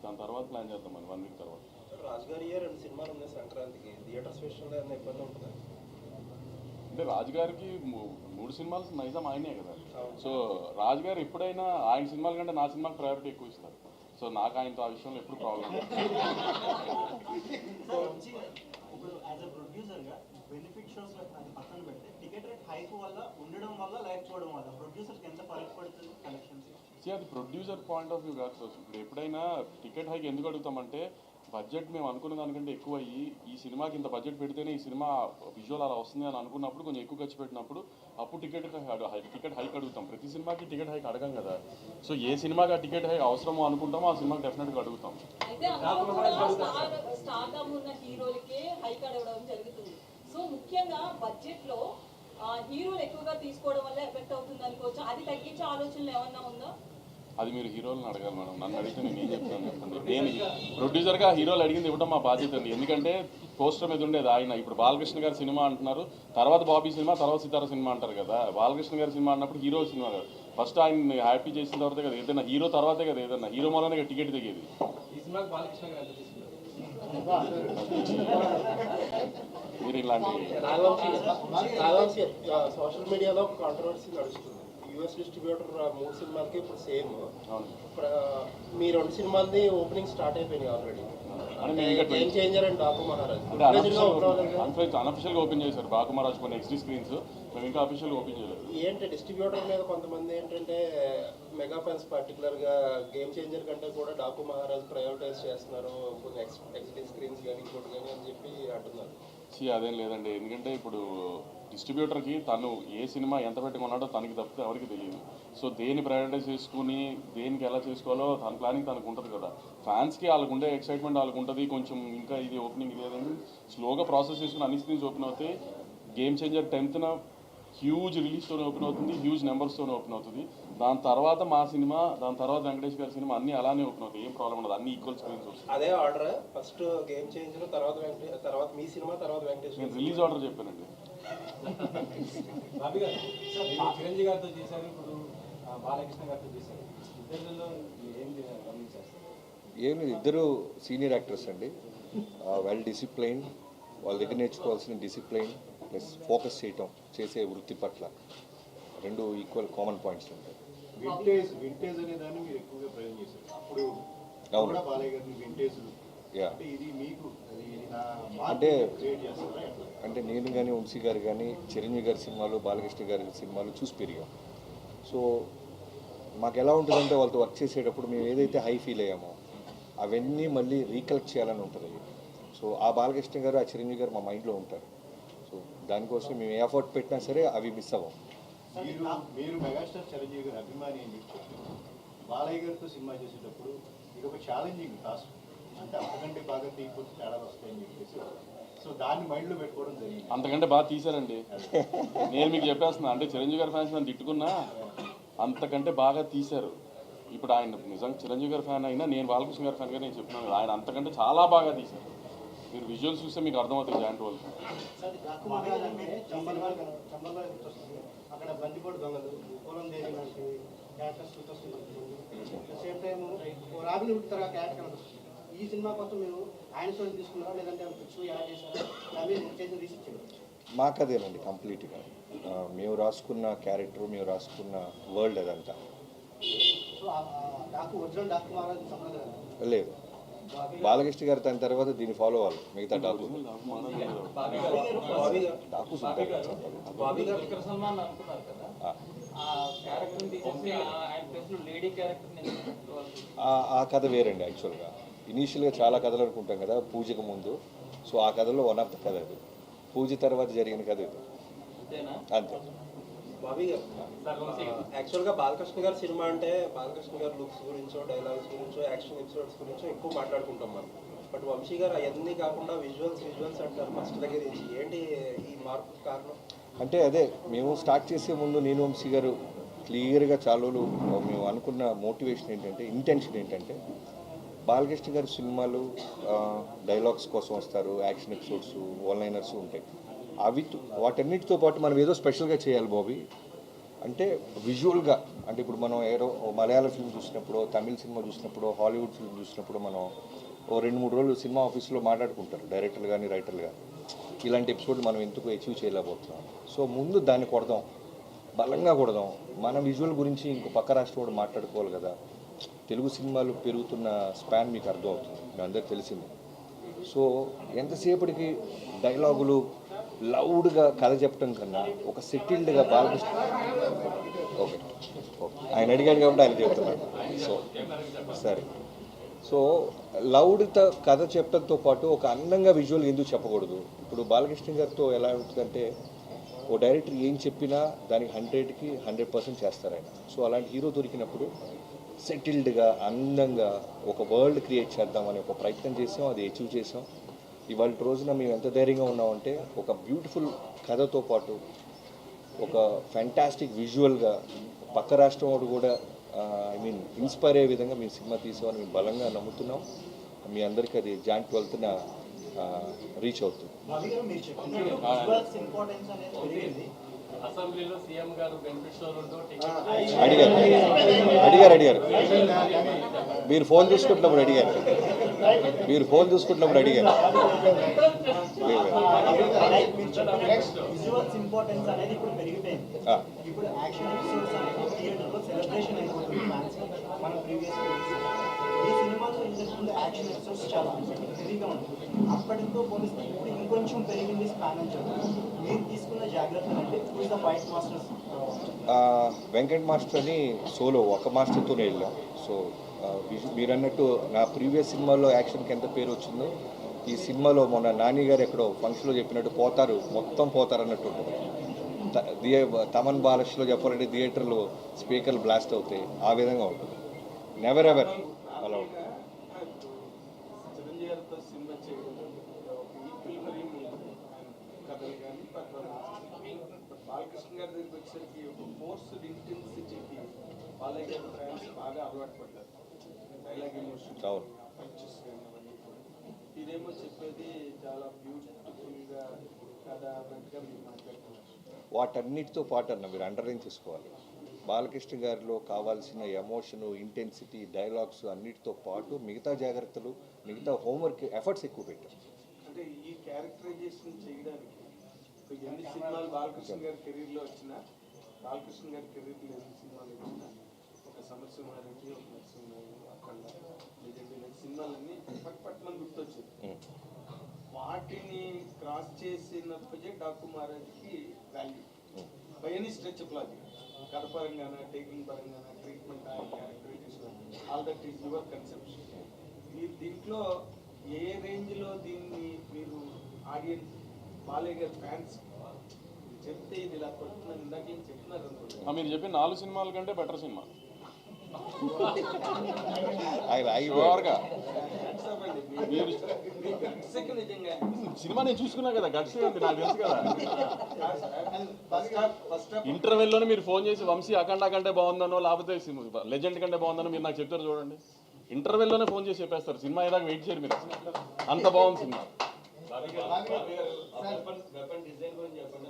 దాని తర్వాత ప్లాన్ చేద్దాం మరి 1 వీక్ తర్వాత. రాజు గారి 2 సినిమాలు ఉన్నాయి సంక్రాంతికి, థియేటర్స్ విషయంలో ఏమైనా ఇబ్బంది ఉంటుందా? అంటే రాజుగారికి 3 సినిమాలు నైజాం ఆయనే కదా. సో రాజుగారు ఎప్పుడైనా ఆయన సినిమాల కంటే నా సినిమాకి ప్రయారిటీ ఎక్కువ ఇస్తారు. సో నాకు ఆయనతో ఆ విషయంలో ఎప్పుడు ప్రాబ్లం లేదు. ఇప్పుడు యాజ్ అ ప్రొడ్యూసర్గా బెనిఫిట్ షోస్ అది పక్కన పెడితే టికెట్ రేట్ హైక్ వల్ల ఉండడం వల్ల లేకపోవడం వల్ల ప్రొడ్యూసర్స్కి ఎంత ఫరక్ పడుతుంది కలెక్షన్స్? అది ప్రొడ్యూసర్ పాయింట్ ఆఫ్ వ్యూ కాదు. ఇప్పుడు ఎప్పుడైనా టికెట్ హైక్ ఎందుకు అడుగుతామంటే బడ్జెట్ మేము అనుకున్న దానికంటే ఎక్కువ అయ్యి ఈ సినిమాకి ఇంత బడ్జెట్ పెడితేనే ఈ సినిమా విజువల్ అలా వస్తుంది అని అనుకున్నప్పుడు కొంచెం ఎక్కువ ఖర్చు పెట్టినప్పుడు అప్పుడు టికెట్ హైక్ అడుగుతాం. ప్రతి సినిమాకి టికెట్ హైక్ అడగం కదా. సో ఏ సినిమాకి ఆ టికెట్ హైక్ అవసరమో అనుకుంటామో ఆ సినిమాకి డెఫినెట్గా అడుగుతాం. సో ముఖ్యంగా బడ్జెట్ లో హీరోలు ఎక్కువగా తీసుకోవడం వల్ల ఎఫెక్ట్ అవుతుంది అనుకోవచ్చు. అది తగ్గించే ఆలోచనలు ఏమన్నా ఉందా? అది మీరు హీరోలను అడగాలి మేడం. నన్ను అడిగితే నేను ఏం చెప్తాను చెప్పండి. నేను ప్రొడ్యూసర్గా హీరోలు అడిగింది ఇవ్వడం మా బాధ్యత అండి. ఎందుకంటే పోస్టర్ మీద ఉండేది ఆయన. ఇప్పుడు బాలకృష్ణ గారి సినిమా అంటున్నారు, తర్వాత బాబీ సినిమా, తర్వాత సితారా సినిమా అంటారు కదా. బాలకృష్ణ గారి సినిమా అన్నప్పుడు హీరో సినిమా కదా. ఫస్ట్ ఆయన హ్యాపీ చేసిన తర్వాతే కదా ఏదైనా హీరో తర్వాతే కదా ఏదన్నా హీరో మూలనే టికెట్ దిగేది. మీరు ఇలాంటి సోషల్ మీడియాలో కాంట్రవర్సీ నడుస్తుంది. యూఎస్ డిస్ట్రిబ్యూటర్ 3 సినిమాలకి ఇప్పుడు సేమ్. మీ 2 సినిమాలది ఓపెనింగ్ స్టార్ట్ అయిపోయినాయి already. Game changer and Daaku Maharaj అనఫిషియల్గా ఓపెన్ చేశారు. బాకు మహారాజ్ కొన్ని ఎక్స్ట్రీ స్క్రీన్స్, మేము ఇంకా అఫీషియల్గా ఓపెన్ చేయలేదు. ఏంటి డిస్ట్రిబ్యూటర్ మీద కొంతమంది ఏంటంటే మెగా ఫ్యాన్స్ పర్టికులర్గా గేమ్ చేంజర్ కంటే కూడా డాకు మహారాజ్ ప్రయారిటైజ్ చేస్తున్నారు, కొన్ని ఎక్స్ట్రీ స్క్రీన్స్ కానీ ఇంకోటి కానీ అని చెప్పి అంటున్నారు. అదేం లేదండి. ఎందుకంటే ఇప్పుడు డిస్ట్రిబ్యూటర్కి తను ఏ సినిమా ఎంత పెట్టుకున్నాడో తనకి తప్పితే ఎవరికి తెలియదు. సో దేన్ని ప్రయారిటైజ్ చేసుకుని దేనికి ఎలా చేసుకోవాలో తన ప్లానింగ్ తనకు ఉంటుంది కదా. ఫ్యాన్స్కి వాళ్ళకు ఉండే ఎక్సైట్మెంట్ వాళ్ళకు ఉంటుంది. కొంచెం ఇంకా ఇది ఓపెనింగ్ ఇది ఏదైనా స్లోగా ప్రాసెస్ చేసుకుని అన్ని స్క్రీన్స్ ఓపెన్ అవుతాయి. గేమ్ చేంజర్ 10th హ్యూజ్ రిలీజ్తోనే ఓపెన్ అవుతుంది, హ్యూజ్ నెంబర్స్తోనే ఓపెన్ అవుతుంది. దాని తర్వాత మా సినిమా, దాని తర్వాత వెంకటేష్ గారి సినిమా అన్నీ అలానే ఓపెన్ అవుతాయి. ఏం ప్రాబ్లం ఉండదు, అన్ని ఈక్వల్ స్క్రీన్స్ వస్తాయి. అదే ఆర్డర్ ఫస్ట్ గేమ్ చేంజర్, తర్వాత మీ సినిమా, తర్వాత వెంకటేష్. నేను రిలీజ్ ఆర్డర్ చెప్పానండి. చిరంజీవి గారితో చేశారు, ఇప్పుడు బాలకృష్ణ గారితో చేశారు. ఇద్దరిలో ఏం లేదు, ఇద్దరు సీనియర్ యాక్టర్స్ అండి. వెల్ డిసిప్లైన్డ్, వాళ్ళ దగ్గర నేర్చుకోవాల్సిన డిసిప్లైన్ ప్లస్ ఫోకస్ చేయటం, చేసే వృత్తి పట్ల 2 ఈక్వల్ కామన్ పాయింట్స్ ఉంటాయి. వింటేజ్ అనే దాన్ని మీరు ఎక్కువగా ప్రయోగం చేశారు. అప్పుడు అవును బాలయ్య గారిని వింటేజ్ ఇది మీకు అంటే నేను కానీ వంశీ గారు కానీ చిరంజీవి గారి సినిమాలు, బాలకృష్ణ గారి సినిమాలు చూసి పెరిగాం. సో మాకు ఎలా ఉంటుందంటే వాళ్ళతో వర్క్ చేసేటప్పుడు మేము ఏదైతే హై ఫీల్ అయ్యామో అవన్నీ మళ్ళీ రీకలెక్ట్ చేయాలని ఉంటుంది. సో ఆ బాలకృష్ణ గారు, ఆ చిరంజీవి గారు మా మైండ్లో ఉంటారు. సో దానికోసం మేము ఏ ఎఫర్ట్ పెట్టినా సరే అవి మిస్ అవ్వం. మీరు మెగాస్టార్ చిరంజీవి గారి అభిమాని అని చెప్పి బాలయ్య గారితో సినిమా చేసేటప్పుడు ఇది ఒక ఛాలెంజింగ్ టాస్క్. అంటే అంతకంటే బాగా తీయకపోతే తేడాలు వస్తాయని చెప్పేసి సో దాన్ని మైండ్లో పెట్టుకోవడం జరిగింది. అంతకంటే బాగా తీశారండి. నేను మీకు చెప్పేస్తున్నా, అంటే చిరంజీవి గారి ఫ్యాన్స్ నన్ను తిట్టుకున్నా అంతకంటే బాగా తీశారు. ఇప్పుడు ఆయన నిజంగా చిరంజీవి గారి ఫ్యాన్ అయినా నేను బాలకృష్ణ గారి ఫ్యాన్గా నేను చెప్తున్నాను కదా, ఆయన అంతకంటే చాలా బాగా తీశారు. మీరు విజువల్స్ చూస్తే మీకు అర్థమవుతుంది జాయింట్ వాళ్ళు. అక్కడ బందిపోటు దొంగలు, పొలం దేవి లాంటి characters same time Robin Hood తరగా క్యారెక్టర్ కనిపిస్తుంది. ఈ సినిమా కోసం మీరు ఆయన స్టోరీ తీసుకున్నారా, లేదంటే ఎలా చేశారా, చేసిన రీసెర్చ్ చేయాలి? మాకు అదేనండి కంప్లీట్గా. మేము రాసుకున్న క్యారెక్టర్, మేము రాసుకున్న వరల్డ్ అదంతా. సో డాకు ఒరిజినల్ డాకు మహారాజ్ సంప్రదాయం లేదు. బాలకృష్ణ గారు దాని తర్వాత దీన్ని ఫాలో అవ్వాలి. మిగతా డాకు ఆ కథ వేరండి. యాక్చువల్గా ఇనీషియల్గా చాలా కథలు అనుకుంటాం కదా పూజకు ముందు. సో ఆ కథలో వన్ ఆఫ్ ద కథ అది. పూజ తర్వాత జరిగిన కథ ఇది. అంతే. బాబీ గారు, యాక్చువల్గా బాలకృష్ణ గారి సినిమా అంటే బాలకృష్ణ గారి లుక్స్ గురించో, డైలాగ్స్ గురించో, యాక్షన్ ఎపిసోడ్స్ గురించో ఎక్కువ మాట్లాడుకుంటాం మనం. బట్ వంశీ గారు అవన్నీ కాకుండా విజువల్స్ అంటారు ఫస్ట్ దగ్గర నుంచి. ఏంటి ఈ మార్పు కారణం? అంటే అదే మేము స్టార్ట్ చేసే ముందు నేను వంశీ గారు క్లియర్గా చాలా మేము అనుకున్న మోటివేషన్ ఏంటంటే, ఇంటెన్షన్ ఏంటంటే, బాలకృష్ణ గారి సినిమాలు డైలాగ్స్ కోసం వస్తారు, యాక్షన్ ఎపిసోడ్స్, వన్ లైనర్స్ ఉంటాయి. వాటన్నిటితో పాటు మనం ఏదో స్పెషల్గా చేయాలి బాబీ. అంటే విజువల్గా అంటే ఇప్పుడు మనం ఏదో మలయాళ ఫిల్మ్ చూసినప్పుడు, తమిళ సినిమా చూసినప్పుడు, హాలీవుడ్ ఫిల్మ్ చూసినప్పుడు మనం ఓ 2-3 రోజులు సినిమా ఆఫీస్లో మాట్లాడుకుంటారు డైరెక్టర్లు కానీ రైటర్లు కానీ, ఇలాంటి ఎపిసోడ్ మనం ఎందుకు అచీవ్ చేయలేకపోతున్నాం. సో ముందు దాన్ని కొడదాం, బలంగా కొడదాం. మన విజువల్ గురించి ఇంకో పక్క రాష్ట్రం కూడా మాట్లాడుకోవాలి కదా. తెలుగు సినిమాలు పెరుగుతున్న స్పాన్ మీకు అర్థమవుతుంది, మీ అందరికి తెలిసింది. సో ఎంతసేపటికి డైలాగులు లౌడ్గా కథ చెప్పడం కన్నా ఒక సెటిల్డ్గా బాలకృష్ణ ఓకే ఆయన అడిగాడు కాబట్టి ఆయన చెప్తున్నాడు. సో సరే, సో లౌడ్తో కథ చెప్పడంతో పాటు ఒక అందంగా విజువల్ ఎందుకు చెప్పకూడదు. ఇప్పుడు బాలకృష్ణ గారితో ఎలా ఉంటుందంటే ఓ డైరెక్టర్ ఏం చెప్పినా దానికి 100కి 100% చేస్తారు ఆయన. సో అలాంటి హీరో దొరికినప్పుడు సెటిల్డ్గా అందంగా ఒక వరల్డ్ క్రియేట్ చేద్దామని ఒక ప్రయత్నం చేసాం, అది అచీవ్ చేసాం. ఇవాళ రోజున మేము ఎంత ధైర్యంగా ఉన్నామంటే ఒక బ్యూటిఫుల్ కథతో పాటు ఒక ఫ్యాంటాస్టిక్ విజువల్గా పక్క రాష్ట్రం వాడు కూడా ఇన్స్పైర్ అయ్యే విధంగా మేము సినిమా తీసామని మేము బలంగా నమ్ముతున్నాం. మీ అందరికీ అది జాన్ 12న రీచ్ అవుతుంది. అసెంబ్లీలో సీఎం గారు బెనిఫిట్ షోర్ అడిగారు మీరు ఫోన్ చూసుకుంటున్నప్పుడు అడిగారు. విజువల్స్ ఇంపార్టెన్స్ అనేది ఇప్పుడు పెరిగిపోయింది. ఇప్పుడు యాక్షన్ ఎపిసోడ్స్ అనేది థియేటర్లో సెలబ్రేషన్ అయిపోతుంది ఫ్యాన్స్. మనం ప్రీవియస్ ఈ సినిమాలో ఇంతకుముందు యాక్షన్ ఎపిసోడ్స్ చాలా హెవీగా ఉంటుంది. అప్పటితో పోలిస్తే ఇప్పుడు ఇంకొంచెం పెరిగింది స్పాన్ అని చెప్పారు. మీరు తీసుకున్న జాగ్రత్తలు అంటే ఇప్పుడు the fight masters Venkat master అని సోలో ఒక మాస్టర్తోనే వెళ్ళాం. సో మీరు అన్నట్టు నా ప్రీవియస్ సినిమాలో యాక్షన్కి ఎంత పేరు వచ్చిందో ఈ సినిమాలో మొన్న నాని గారు ఎక్కడో ఫంక్షన్లో చెప్పినట్టు మొత్తం పోతారు అన్నట్టు ఉంటుంది. తమన్ బాలష్లో చెప్పాలంటే థియేటర్లో స్పీకర్లు బ్లాస్ట్ అవుతాయి, ఆ విధంగా ఉంటుంది. నెవర్ ఎవర్ అలా ఉంటుంది. చిరంజీవి గారితో సినిమా చేయడం కథలు కానీ బాలకృష్ణ గారి దగ్గరికి వచ్చేసరికి ఒక ఫోర్స్డ్ ఇంటెన్సిటీకి బాలయ్య గారి ఫ్యాన్స్ బాగా అలవాటు పడ్డారు. డైలాగ్ ఎమోషన్ పంచెస్ కానీ అవన్నీ కూడా. ఇదేమో చెప్పేది చాలా బ్యూటిఫుల్గా కథ అన్నట్టుగా మీరు మాట్లాడుతున్నారు. వాటన్నిటితో పాటు అన్న మీరు అండర్లైన్ చేసుకోవాలి, బాలకృష్ణ గారిలో కావాల్సిన ఎమోషను, ఇంటెన్సిటీ, డైలాగ్స్ అన్నిటితో పాటు మిగతా జాగ్రత్తలు, మిగతా హోంవర్క్ ఎఫర్ట్స్ ఎక్కువ పెట్టారు. అంటే ఈ క్యారెక్టరైజేషన్ చేయడానికి ఎన్ని సినిమాలు బాలకృష్ణ గారి కెరీర్లో వచ్చినా, బాలకృష్ణ గారి కెరీర్లో ఎన్ని సినిమాలు వచ్చినా, ఒక సమరసింహారెడ్డి, ఒక నరసింహారెడ్డి, అఖండ, లెజెండరీ సినిమాలన్నీ పట్మని గుర్తొచ్చాయి. వాటిని క్రాస్ చేసినప్పుడే డాకు మహారాజ్కి value by any stretch of logic. కథ పరంగాన, టేకింగ్ పరంగాన, treatment, characterisation, all that is your conception. మీరు దీంట్లో ఏ రేంజ్లో దీన్ని మీరు ఆడియన్స్ బాలయ్య గారి ఫ్యాన్స్ చెప్తే ఇది ఇలా కొడుతున్నాను ఇందాక ఏం చెప్తున్నారు అనుకుంటున్నారు. మీరు చెప్పిన 4 సినిమాల కంటే బెటర్ సినిమా. సినిమా నేను చూసుకున్నా కదా, గట్స్ నాకు తెలుసు కదా. ఇంటర్వెల్లోనే మీరు ఫోన్ చేసి వంశీ అఖండ కంటే బాగుందనో లేకపోతే లెజెండ్ కంటే బాగుందనో మీరు నాకు చెప్తారు చూడండి. ఇంటర్వెల్లోనే ఫోన్ చేసి చెప్పేస్తారు. సినిమా ఏదాకా వెయిట్ చేయరు మీరు, అంత బాగుంది సినిమా. వెపన్ డిజైన్ గురించి చెప్పండి.